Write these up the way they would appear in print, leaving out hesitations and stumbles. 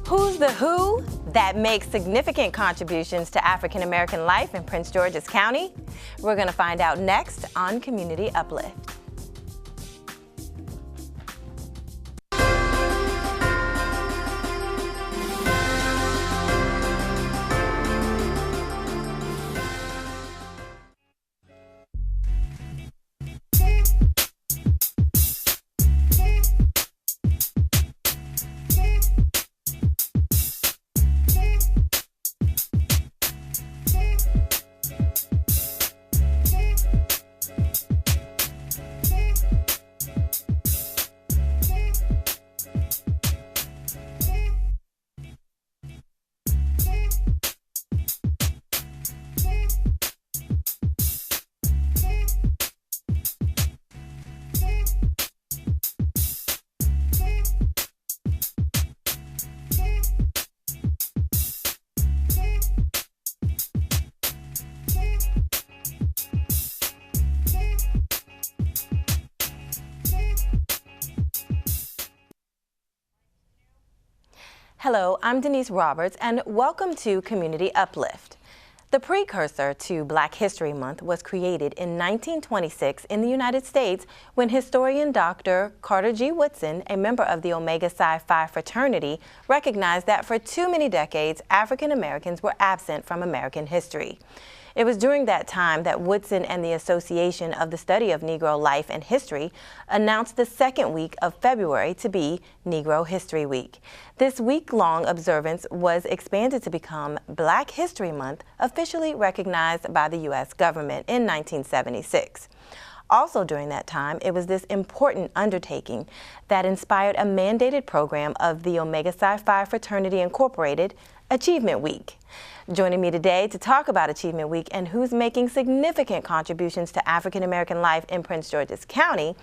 Who's the who that makes significant contributions to African American life in Prince George's County? We're going to find out next on Community Uplift. Hello, I'm Denise Roberts, and welcome to Community Uplift. The precursor to Black History Month was created in 1926 in the United States when historian Dr. Carter G. Woodson, a member of the Omega Psi Phi fraternity, recognized that for too many decades, African Americans were absent from American history. It was during that time that Woodson and the Association of the Study of Negro Life and History announced the second week of February to be Negro History Week. This week-long observance was expanded to become Black History Month, officially recognized by the U.S. government in 1976. Also during that time, it was this important undertaking that inspired a mandated program of the Omega Psi Phi Fraternity Incorporated, Achievement Week. Joining me today to talk about Achievement Week and who's making significant contributions to African American life in Prince George's County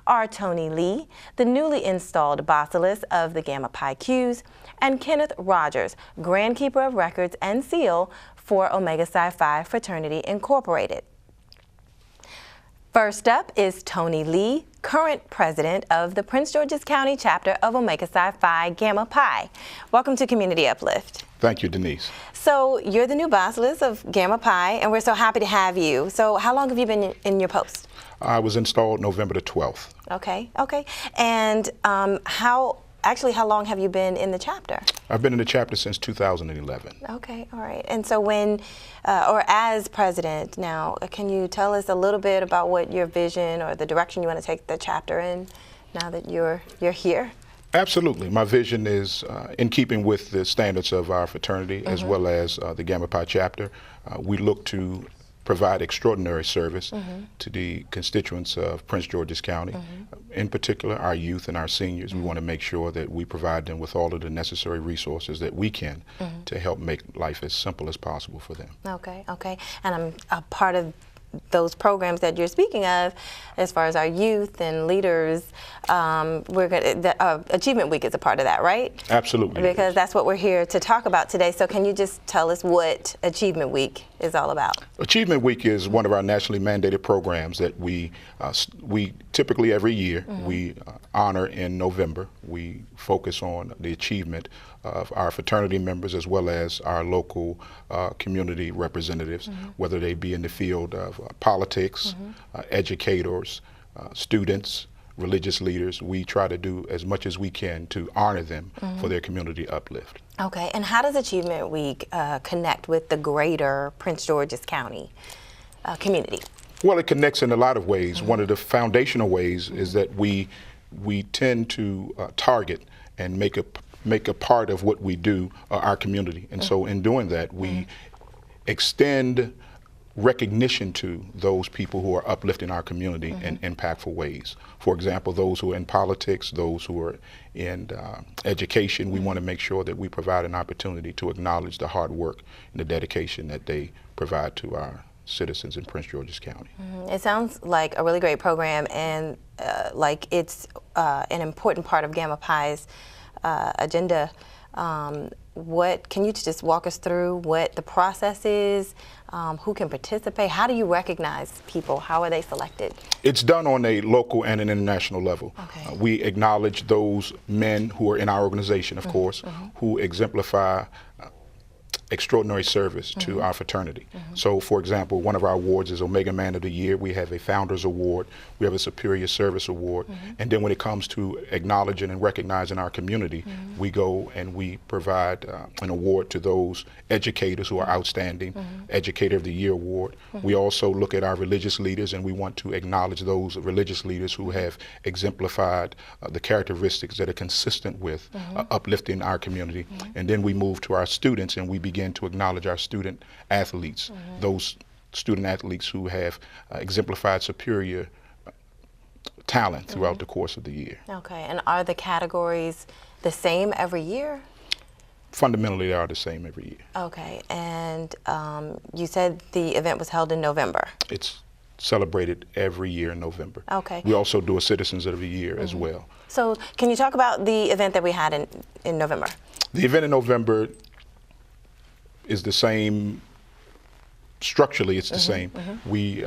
are Tony Lee, the newly installed Basileus of the Gamma Pi Qs, and Kenneth Rogers, Grand Keeper of Records and Seal for Omega Psi Phi Fraternity Incorporated. First up is Tony Lee, current president of the Prince George's County chapter of Omega Psi Phi Gamma Pi. Welcome to Community Uplift. Thank you, Denise. So you're the new Basileus of Gamma Pi, and we're so happy to have you. So how long have you been in your post? I was installed November the 12th. Okay. And how long have you been in the chapter? I've been in the chapter since 2011. Okay, all right. And so when, or as president now, can you tell us a little bit about what your vision or the direction you want to take the chapter in now that you're here? Absolutely. My vision is in keeping with the standards of our fraternity as well as the Gamma Pi chapter. We look to provide extraordinary service to the constituents of Prince George's County. In particular, our youth and our seniors. We want to make sure that we provide them with all of the necessary resources that we can to help make life as simple as possible for them. Okay. And I'm a part of those programs that you're speaking of, as far as our youth and leaders. Achievement Week is a part of that, right? Absolutely. Because that's what we're here to talk about today. So can you just tell us what Achievement Week is all about? Achievement Week is one of our nationally mandated programs that we typically every year we honor in November. We focus on the achievement of our fraternity members as well as our local community representatives, whether they be in the field of politics, educators, students, religious leaders. We try to do as much as we can to honor them for their community uplift. Okay, and how does Achievement Week connect with the greater Prince George's County community? Well, it connects in a lot of ways. One of the foundational ways is that we tend to target and make a part of what we do our community. And so in doing that, we extend recognition to those people who are uplifting our community in impactful ways. For example, those who are in politics, those who are in education, we want to make sure that we provide an opportunity to acknowledge the hard work and the dedication that they provide to our citizens in Prince George's County. It sounds like a really great program, and like it's an important part of Gamma Pi's agenda Can you just walk us through what the process is? Who can participate? How do you recognize people? How are they selected? It's done on a local and an international level. Okay. We acknowledge those men who are in our organization, of course, who exemplify extraordinary service to our fraternity. So, for example, one of our awards is Omega Man of the Year. We have a Founders Award. We have a Superior Service Award. And then when it comes to acknowledging and recognizing our community, we go and we provide an award to those educators who are outstanding, Educator of the Year Award. We also look at our religious leaders, and we want to acknowledge those religious leaders who have exemplified the characteristics that are consistent with uplifting our community. And then we move to our students, and we begin to acknowledge our student athletes, those student athletes who have exemplified superior talent throughout the course of the year. Okay, and are the categories the same every year? Fundamentally, they are the same every year. Okay, and you said the event was held in November. It's celebrated every year in November. Okay. We also do a Citizens of the Year as well. So can you talk about the event that we had in November? The event in November is the same. Structurally, it's the same. We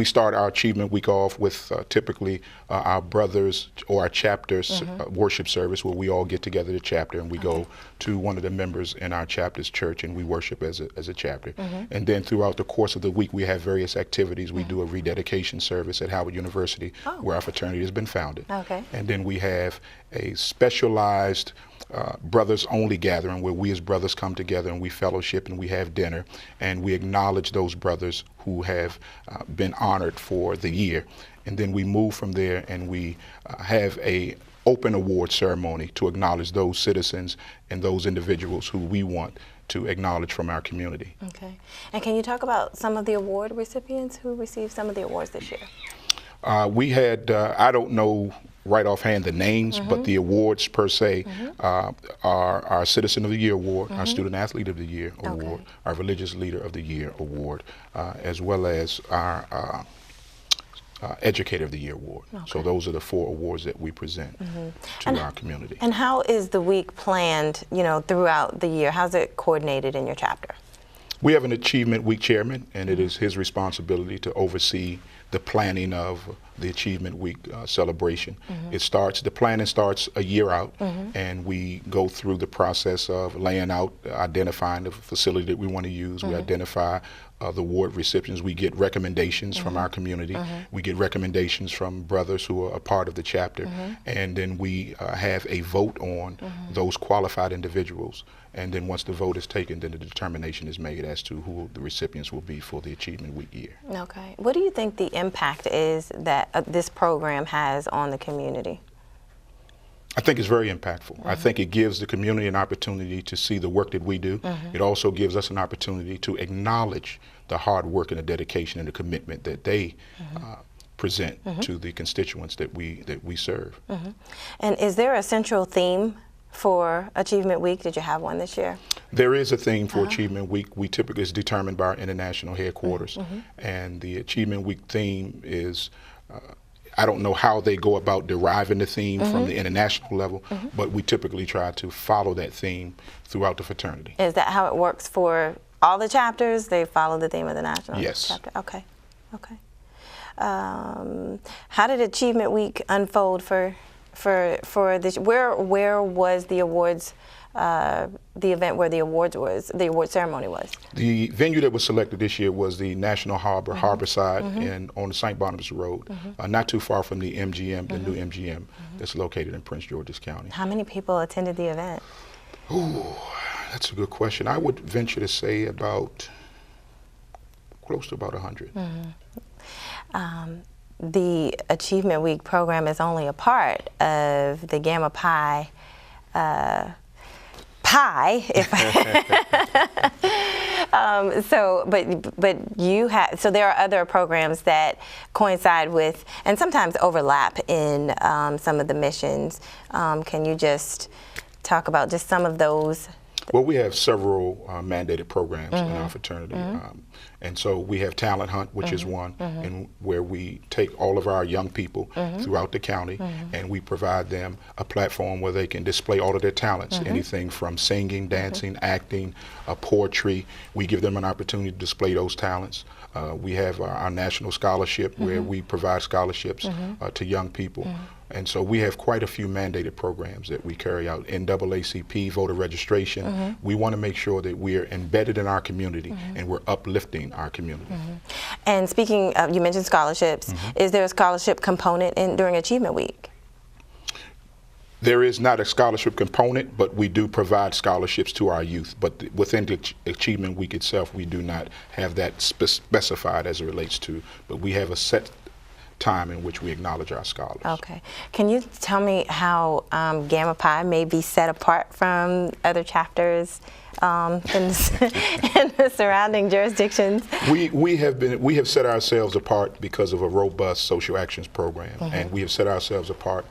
start our Achievement Week off with typically our brothers or our chapters worship service, where we all get together the chapter and we go to one of the members in our chapter's church and we worship as a chapter. And then throughout the course of the week, we have various activities. We do a rededication service at Howard University, where our fraternity has been founded. Okay. And then we have a specialized brothers only gathering, where we as brothers come together and we fellowship and we have dinner and we acknowledge those brothers who have been honored for the year. And then we move from there and we have a open award ceremony to acknowledge those citizens and those individuals who we want to acknowledge from our community. Okay. And can you talk about some of the award recipients who received some of the awards this year? We had, I don't know right offhand the names, but the awards per se are our Citizen of the Year Award, our Student Athlete of the Year Award, our Religious Leader of the Year Award, as well as our Educator of the Year Award. So those are the 4 awards that we present to our community. And how is the week planned, throughout the year? How's it coordinated in your chapter? We have an Achievement Week chairman, and it is his responsibility to oversee the planning of the Achievement Week celebration. The planning starts a year out, and we go through the process of laying out, identifying the facility that we want to use. We identify the award recipients. We get recommendations from our community. We get recommendations from brothers who are a part of the chapter, and then we have a vote on those qualified individuals. And then once the vote is taken, then the determination is made as to who the recipients will be for the Achievement Week year. Okay. What do you think the impact is that this program has on the community? I think it's very impactful. I think it gives the community an opportunity to see the work that we do. It also gives us an opportunity to acknowledge the hard work and the dedication and the commitment that they present to the constituents that we serve. And is there a central theme for Achievement Week? Did you have one this year? There is a theme for Achievement Week. We typically is determined by our international headquarters, and the Achievement Week theme is I don't know how they go about deriving the theme from the international level, but we typically try to follow that theme throughout the fraternity. Is that how it works for all the chapters? They follow the theme of the national chapter? Okay. Okay. How did Achievement Week unfold for this? Where was the awards? The event where the award ceremony was? The venue that was selected this year was the National Harborside on the St. Barnabas Road, not too far from the MGM, the new MGM that's located in Prince George's County. How many people attended the event? Ooh, that's a good question. I would venture to say close to about 100. The Achievement Week program is only a part of the Gamma Pi so there are other programs that coincide with and sometimes overlap in some of the missions. Can you just talk about just some of those Well, we have several mandated programs in our fraternity. And so we have Talent Hunt, which is one, and where we take all of our young people throughout the county and we provide them a platform where they can display all of their talents, anything from singing, dancing, acting, poetry. We give them an opportunity to display those talents. We have our national scholarship where we provide scholarships to young people. And so we have quite a few mandated programs that we carry out. NAACP, voter registration. We want to make sure that we are embedded in our community and we're uplifting our community. And speaking of, you mentioned scholarships, is there a scholarship component during Achievement Week? There is not a scholarship component, but we do provide scholarships to our youth. But within the Achievement Week itself, we do not have that specified as it relates to, but we have a set time in which we acknowledge our scholars. Okay. Can you tell me how Gamma Pi may be set apart from other chapters in the surrounding jurisdictions? We have set ourselves apart because of a robust social actions program, and we have set ourselves apart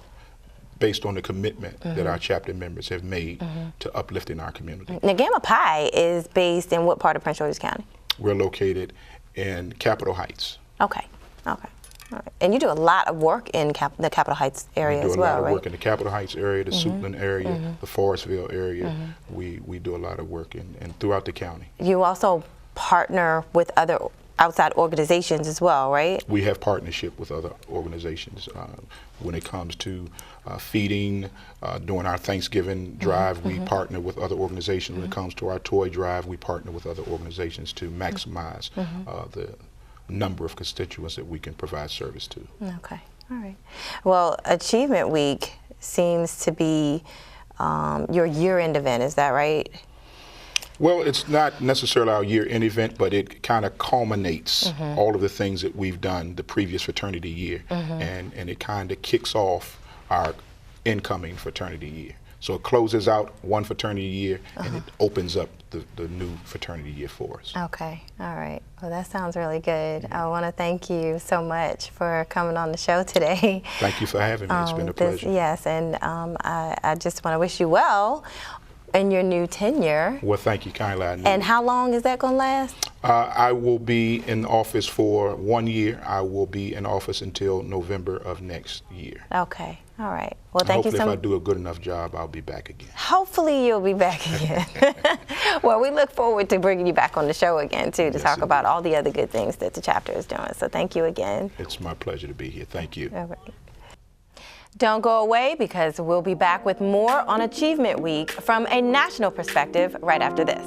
based on the commitment that our chapter members have made to uplifting our community. Now, Gamma Pi is based in what part of Prince George's County? We're located in Capitol Heights. Okay. Okay. All right. And you do a lot of work in the Capitol Heights area as well, right? We do a lot of work in the Capitol Heights area, the Suitland area, the Forestville area. We do a lot of work and throughout the county. You also partner with other outside organizations as well, right? We have partnership with other organizations. When it comes to feeding, during our Thanksgiving drive, we partner with other organizations. When it comes to our toy drive, we partner with other organizations to maximize the number of constituents that we can provide service to. Okay, all right. Well, Achievement Week seems to be your year-end event, is that right? Well, it's not necessarily our year-end event, but it kind of culminates all of the things that we've done the previous fraternity year, and it kind of kicks off our incoming fraternity year. So it closes out one fraternity year and it opens up the new fraternity year for us. Okay, all right. Well, that sounds really good. I want to thank you so much for coming on the show today. Thank you for having me. It's been a pleasure. Yes, and I just want to wish you well in your new tenure. Well, thank you kindly. And how long is that going to last? I will be in office for 1 year. I will be in office until November of next year. Okay. All right. Well, thank you so much. Hopefully, if I do a good enough job, I'll be back again. Hopefully, you'll be back again. Well, we look forward to bringing you back on the show again, too, to talk about all the other good things that the chapter is doing. So thank you again. It's my pleasure to be here. Thank you. All right. Don't go away, because we'll be back with more on Achievement Week from a national perspective right after this.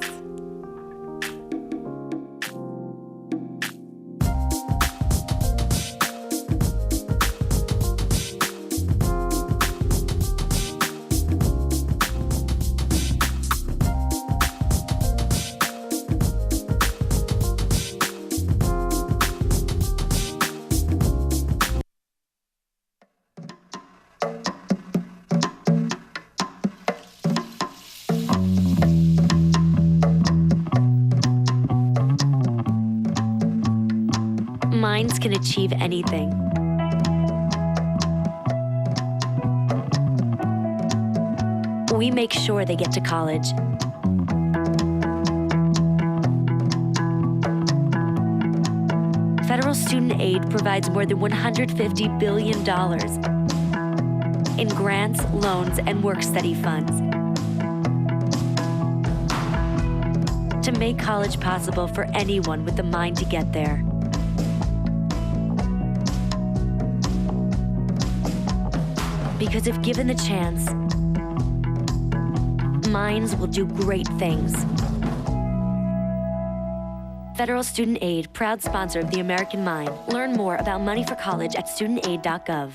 Minds can achieve anything. We make sure they get to college. Federal student aid provides more than $150 billion in grants, loans, and work-study funds to make college possible for anyone with the mind to get there. Because if given the chance, minds will do great things. Federal Student Aid, proud sponsor of the American Mind. Learn more about money for college at studentaid.gov.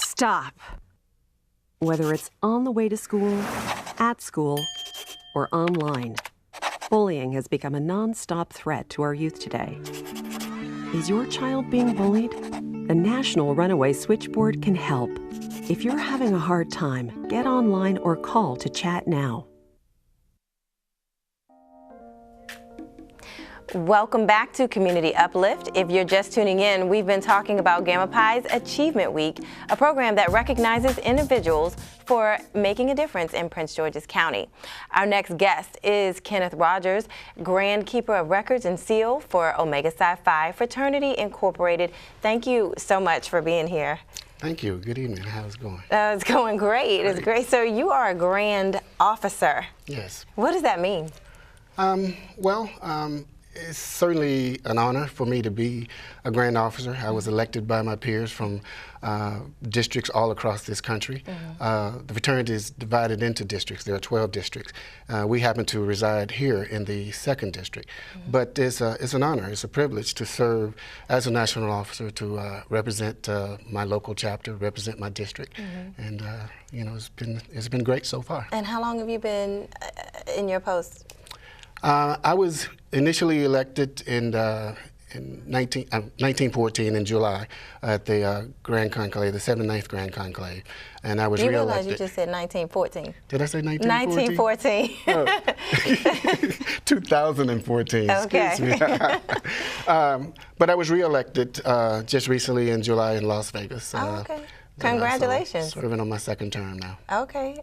Stop. Whether it's on the way to school, at school, or online, bullying has become a non-stop threat to our youth today. Is your child being bullied? The National Runaway Switchboard can help. If you're having a hard time, get online or call to chat now. Welcome back to Community Uplift. If you're just tuning in, we've been talking about Gamma Pi's Achievement Week, a program that recognizes individuals for making a difference in Prince George's County. Our next guest is Kenneth Rogers, Grand Keeper of Records and Seal for Omega Psi Phi Fraternity Incorporated. Thank you so much for being here. Thank you. Good evening. How's it going? It's going great. It's great. So you are a Grand Officer. Yes. What does that mean? It's certainly an honor for me to be a Grand Officer. I was elected by my peers from districts all across this country. The fraternity is divided into districts. There are 12 districts. We happen to reside here in the 2nd district. But it's an honor, it's a privilege to serve as a national officer, to represent my local chapter, represent my district. And you know, it's been great so far. And how long have you been in your post? I was initially elected in 1914 in July at the Grand Conclave, the 79th Grand Conclave, and I was reelected. You reelected. realize you just said 1914. Did I say 1914? 1914. 2014, okay. Excuse me. But I was reelected just recently in July in Las Vegas. Okay. Congratulations. So serving on my 2nd term now. Okay.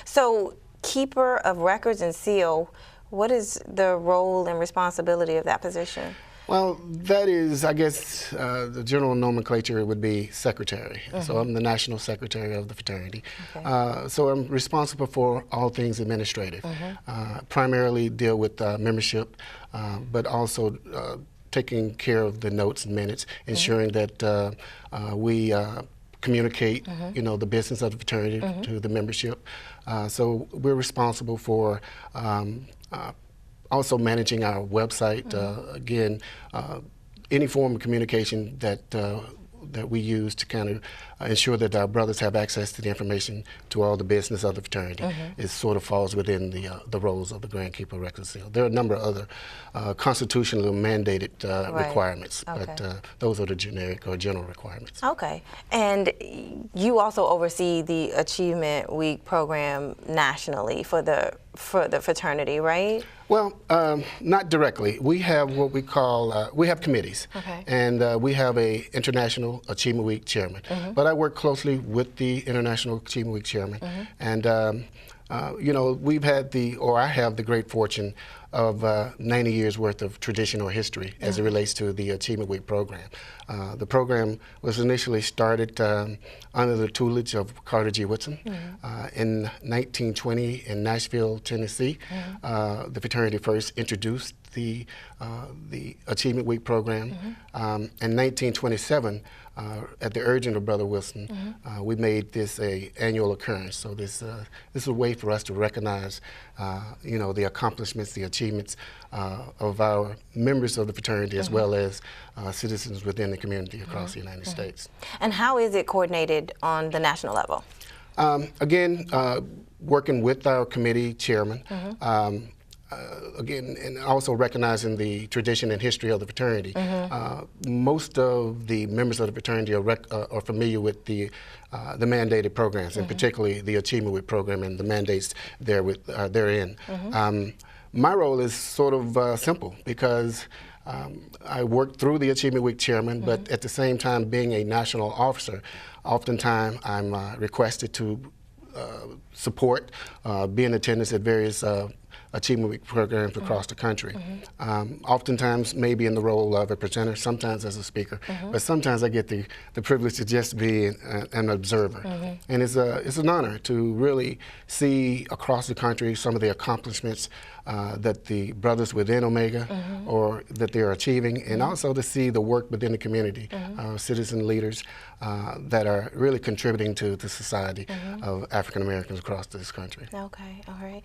So, Keeper of Records and Seal, what is the role and responsibility of that position? Well, that is, I guess, the general nomenclature would be secretary. So I'm the national secretary of the fraternity. Okay. So I'm responsible for all things administrative. Primarily deal with membership, but also taking care of the notes and minutes, ensuring that we communicate, you know, the business of the fraternity to the membership. So we're responsible for also managing our website. Again, any form of communication that we use to kind of ensure that our brothers have access to the information to all the business of the fraternity. It sort of falls within the roles of the Grand Keeper of Records and Seal. There are a number of other constitutionally mandated requirements, but those are the generic or general requirements. Okay, and you also oversee the Achievement Week program nationally for the fraternity, right? Well, not directly. We have what we call, we have committees, and we have a International Achievement Week chairman. But I work closely with the International Achievement Week chairman, and you know, I have the great fortune of 90 years worth of tradition or history as it relates to the Achievement Week program. The program was initially started under the tutelage of Carter G. Woodson in 1920 in Nashville, Tennessee. The fraternity first introduced the Achievement Week program. In 1927, at the urging of Brother Wilson, we made this an annual occurrence. So this is a way for us to recognize, you know, the accomplishments, the achievements of our members of the fraternity, as well as citizens within the community across the United States. And how is it coordinated on the national level? Again, working with our committee chairman. Again, and also recognizing the tradition and history of the fraternity. Most of the members of the fraternity are familiar with the mandated programs, and particularly the Achievement Week program and the mandates therein. My role is sort of simple, because I work through the Achievement Week chairman, but at the same time, being a national officer, oftentimes I'm requested to support, be in attendance at various Achievement Week programs across the country. Oftentimes maybe in the role of a presenter, sometimes as a speaker, but sometimes I get the privilege to just be an observer. And it's an honor to really see across the country some of the accomplishments that the brothers within Omega or that they're achieving, and also to see the work within the community, citizen leaders that are really contributing to the society of African Americans across this country. Okay, all right.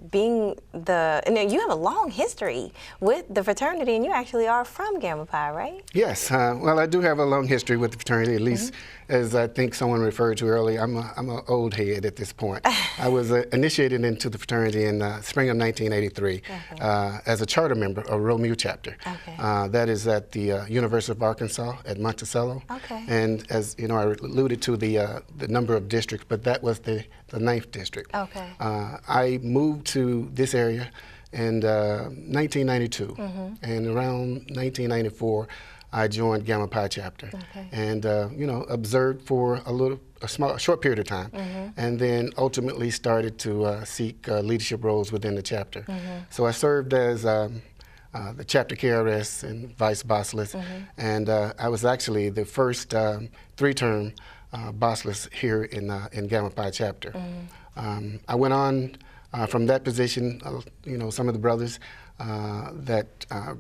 being and you have a long history with the fraternity, and you actually are from Gamma Pi, right? Yes. Well, I do have a long history with the fraternity, at least as I think someone referred to earlier. I'm an old head at this point. I was initiated into the fraternity in spring of 1983 as a charter member of Romeo chapter. That is at the University of Arkansas at Monticello. And as you know, I alluded to the number of districts, but that was the 9th district. I moved to this area in 1992, and around 1994, I joined Gamma Pi chapter, and you know, observed for a short period of time, and then ultimately started to seek leadership roles within the chapter. So I served as the chapter KRS and Vice Basileus, and I was actually the first 3-term Basileus here in Gamma Pi chapter. I went on from that position. You know, some of the brothers that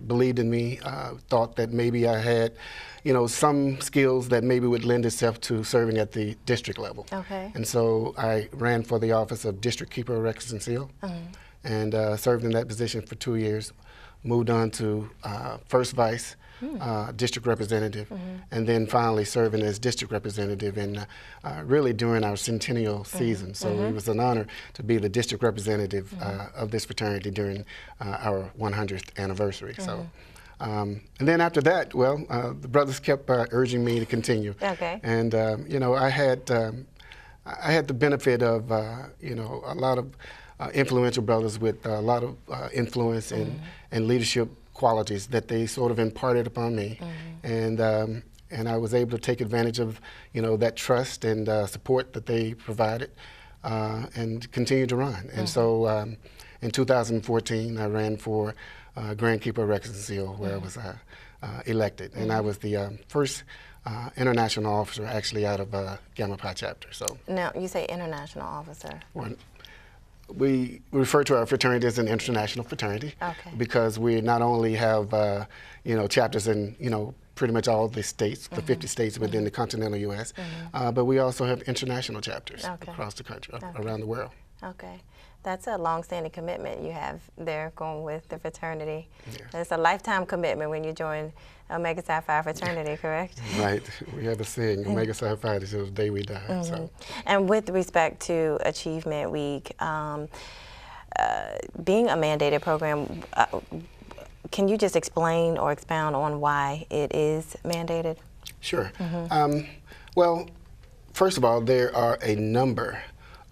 believed in me thought that maybe I had, you know, some skills that maybe would lend itself to serving at the district level. And so I ran for the office of District Keeper of Records and Seal, and served in that position for 2 years. Moved on to first vice, district representative, and then finally serving as district representative in really during our centennial season. So it was an honor to be the district representative of this fraternity during our 100th anniversary. So, and then after that, well, the brothers kept urging me to continue. And you know, I had the benefit of you know, a lot of influential brothers with a lot of influence and leadership qualities that they sort of imparted upon me, and I was able to take advantage of, you know, that trust and support that they provided, and continue to run. And so in 2014, I ran for Grand Keeper of Records and Seal, where I was elected, and I was the first international officer actually out of Gamma Pi chapter. So now you say international officer. We refer to our fraternity as an international fraternity, because we not only have you know, chapters in, you know, pretty much all the states, the 50 states within the continental U.S., but we also have international chapters across the country, around the world. That's a long-standing commitment you have there going with the fraternity. It's a lifetime commitment when you join Omega Psi Phi fraternity, correct? Right. We have a saying, Omega Psi Phi is the day we die. So. And with respect to Achievement Week, being a mandated program, can you just explain or expound on why it is mandated? Sure. Well, first of all, there are a number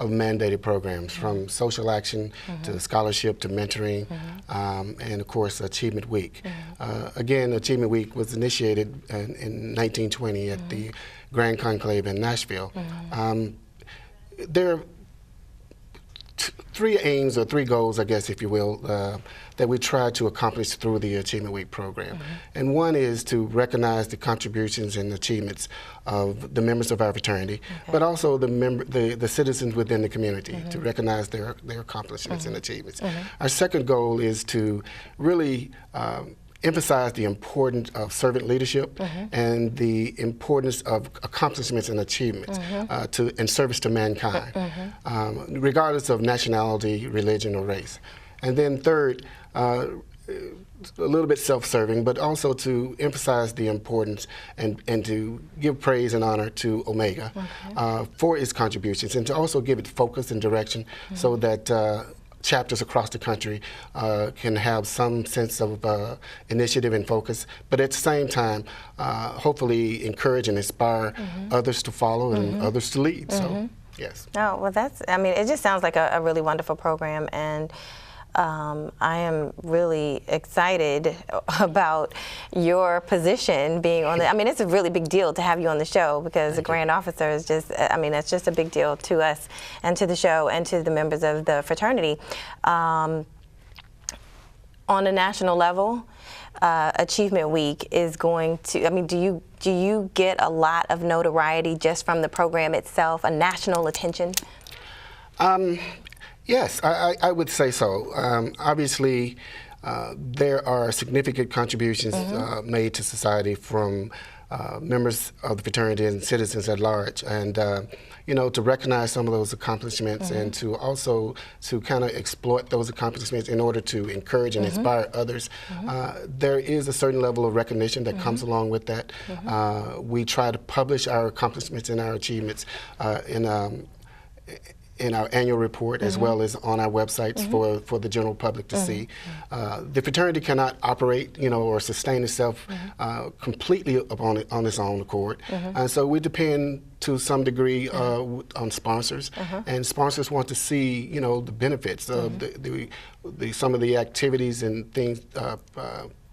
of mandated programs, from social action to scholarship to mentoring, and of course Achievement Week. Again, Achievement Week was initiated in 1920 at the Grand Conclave in Nashville. There are 3 aims or 3 goals, I guess, if you will, that we try to accomplish through the Achievement Week program. And one is to recognize the contributions and achievements of the members of our fraternity, but also the citizens within the community, to recognize their accomplishments and achievements. Our second goal is to really emphasize the importance of servant leadership and the importance of accomplishments and achievements in service to mankind, regardless of nationality, religion, or race. And then third, a little bit self-serving, but also to emphasize the importance and to give praise and honor to Omega for its contributions, and to also give it focus and direction so that chapters across the country can have some sense of initiative and focus, but at the same time, hopefully encourage and inspire others to follow and others to lead. So, yes. Oh, well, I mean, it just sounds like a really wonderful program, and I am really excited about your position being on the, I mean, it's a really big deal to have you on the show, because the Grand Officer is just, I mean, it's just a big deal to us and to the show and to the members of the fraternity. On a national level, Achievement Week is going to, I mean, do you get a lot of notoriety just from the program itself, a national attention? Yes, I would say so. Obviously, there are significant contributions made to society from members of the fraternity and citizens at large, and you know, to recognize some of those accomplishments and to also to kind of exploit those accomplishments in order to encourage and inspire others. There is a certain level of recognition that comes along with that. We try to publish our accomplishments and our achievements in our annual report, as well as on our websites for the general public to see. The fraternity cannot operate, you know, or sustain itself completely on its own accord, and so we depend to some degree on sponsors, and sponsors want to see, you know, the benefits of some of the activities and things.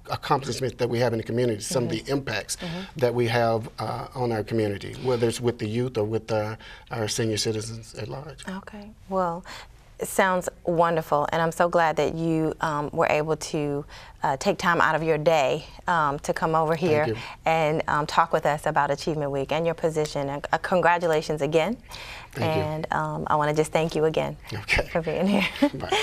Accomplishments that we have in the community, some of the impacts that we have on our community, whether it's with the youth or with our senior citizens at large. Okay, well, it sounds wonderful, and I'm so glad that you were able to take time out of your day to come over here and talk with us about Achievement Week and your position. And, congratulations again. Thank you. I want to just thank you again for being here. Bye.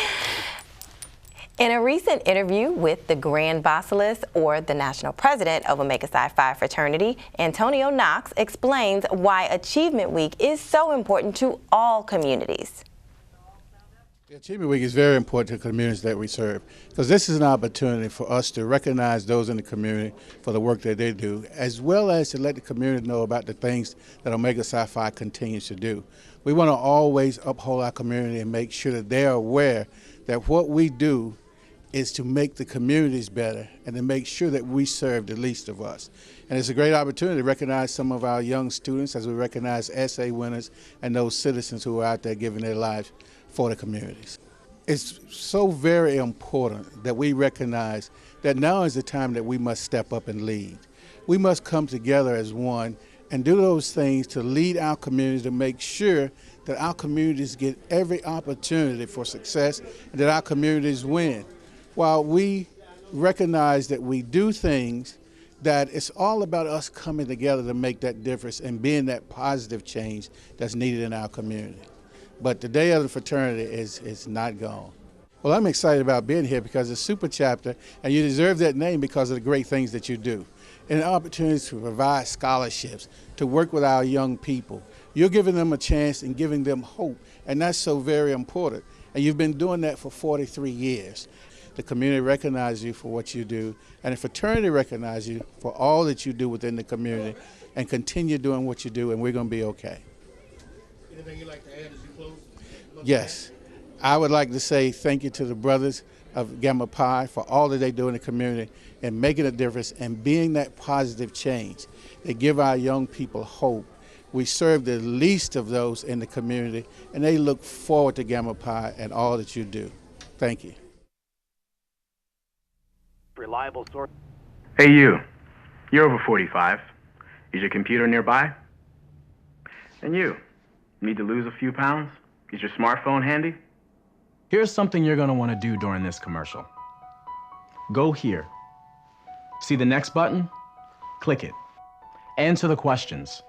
In a recent interview with the Grand Basileus, or the national president of Omega Psi Phi Fraternity, Antonio Knox explains why Achievement Week is so important to all communities. Achievement Week is very important to the communities that we serve, because this is an opportunity for us to recognize those in the community for the work that they do, as well as to let the community know about the things that Omega Psi Phi continues to do. We want to always uphold our community and make sure that they are aware that what we do is to make the communities better and to make sure that we serve the least of us. And it's a great opportunity to recognize some of our young students as we recognize essay winners and those citizens who are out there giving their lives for the communities. It's so very important that we recognize that now is the time that we must step up and lead. We must come together as one and do those things to lead our communities, to make sure that our communities get every opportunity for success and that our communities win. While we recognize that we do things, that it's all about us coming together to make that difference and being that positive change that's needed in our community. But the day of the fraternity is not gone. Well, I'm excited about being here because it's Super Chapter, and you deserve that name because of the great things that you do. And opportunities to provide scholarships, to work with our young people. You're giving them a chance and giving them hope, and that's so very important. And you've been doing that for 43 years. The community recognizes you for what you do, and the fraternity recognizes you for all that you do within the community, and continue doing what you do, and we're going to be okay. Anything you'd like to add as you close? Yes. I would like to say thank you to the brothers of Gamma Pi for all that they do in the community and making a difference and being that positive change. They give our young people hope. We serve the least of those in the community, and they look forward to Gamma Pi and all that you do. Thank you. Reliable source. Hey you, you're over 45. Is your computer nearby? And you, need to lose a few pounds? Is your smartphone handy? Here's something you're gonna wanna do during this commercial. Go here. See the next button? Click it. Answer the questions.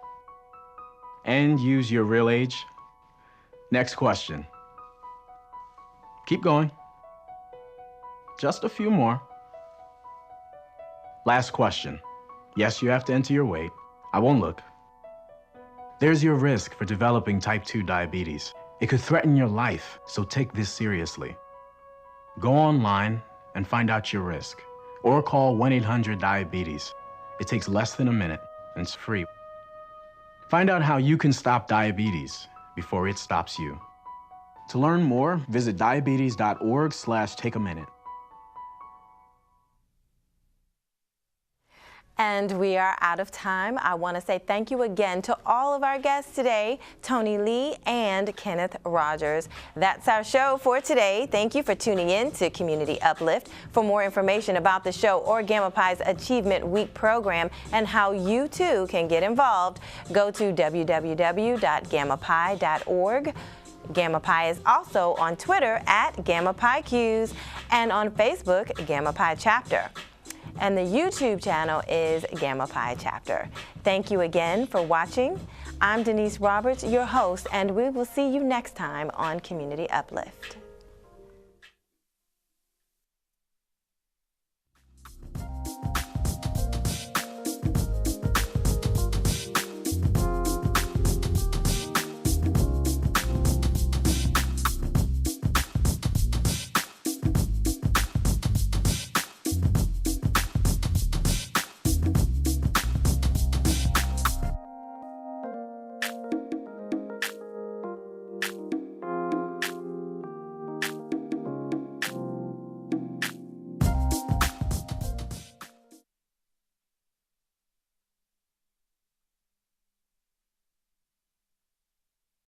And use your real age. Next question. Keep going. Just a few more. Last question. Yes, you have to enter your weight. I won't look. There's your risk for developing type 2 diabetes. It could threaten your life, so take this seriously. Go online and find out your risk, or call 1-800-DIABETES. It takes less than a minute, and it's free. Find out how you can stop diabetes before it stops you. To learn more, visit diabetes.org/take-a-minute. And we are out of time. I want to say thank you again to all of our guests today, Tony Lee and Kenneth Rogers. That's our show for today. Thank you for tuning in to Community Uplift. For more information about the show or Gamma Pi's Achievement Week program and how you too can get involved, go to www.gammapi.org. Gamma Pi is also on Twitter @GammaPiQs and on Facebook, Gamma Pi Chapter. And the YouTube channel is Gamma Pi Chapter. Thank you again for watching. I'm Denise Roberts, your host, and we will see you next time on Community Uplift.